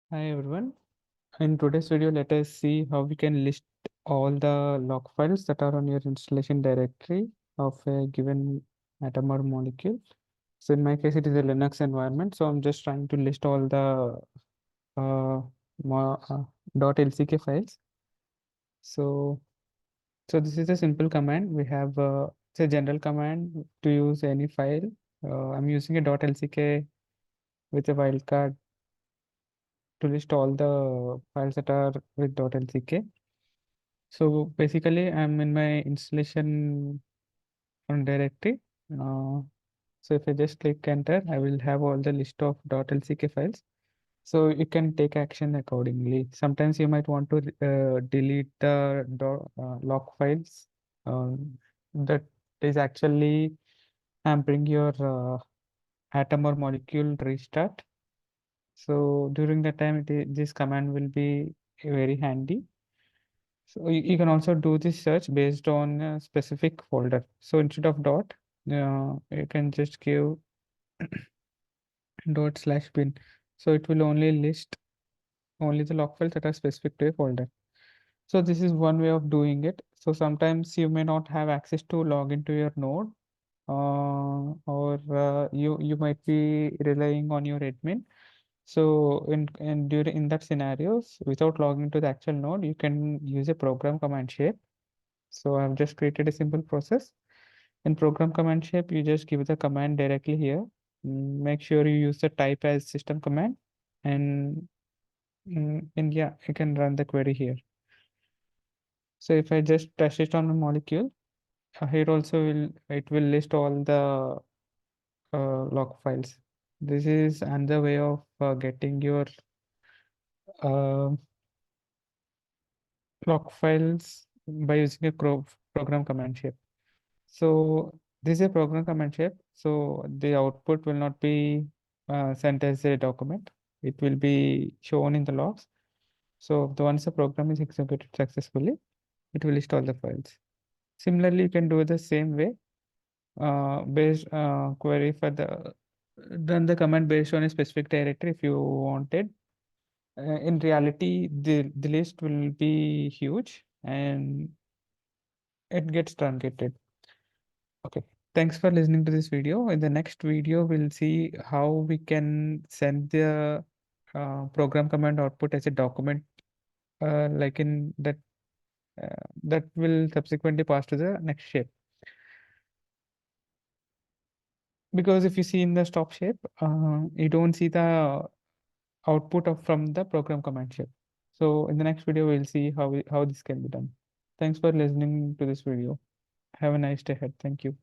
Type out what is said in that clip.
Hi everyone. In today's video, let us see how we can list all the log files that are on your installation directory of a given atom or molecule. So in my case, it is a Linux environment. So I'm just trying to list all the uh, mo- uh, .lck files. So this is a simple command. We have it's a general command to use any file. I'm using a .lck with a wildcard to list all the files that are with .lck. So basically, I'm in my installation on directory. Uh, so if I just click enter, I will have all the list of .lck files. So you can take action accordingly. Sometimes you might want to delete the log files that is actually hampering your atom or molecule restart. So during that time, this command will be very handy. So you can also do this search based on a specific folder. So instead of dot, you can just give ./bin. So it will only list only the log files that are specific to a folder. So this is one way of doing it. So sometimes you may not have access to log into your node, or you might be relying on your admin. So in that scenarios, without logging to the actual node, you can use a program command shape. So I've just created a simple process. In program command shape, you just give the command directly here. Make sure you use the type as system command, and and yeah, you can run the query here. So if I just touch it on a molecule, here also it will list all the log files. This is another way of getting your uh, log files by using a program command shape. So this is a program command shape. So the output will not be sent as a document. It will be shown in the logs. So the once the program is executed successfully, it will list all the files. Similarly, you can do the same way. Based query for the run the command based on a specific directory if you wanted. In reality, the list will be huge and it gets truncated. Okay, thanks for listening to this video. In the next video, we'll see how we can send the program command output as a document, like in that will subsequently pass to the next shape. Because if you see in the stop shape, you don't see the output from the program command shape. So in the next video, we'll see how this can be done. Thanks for listening to this video. Have a nice day ahead. Thank you.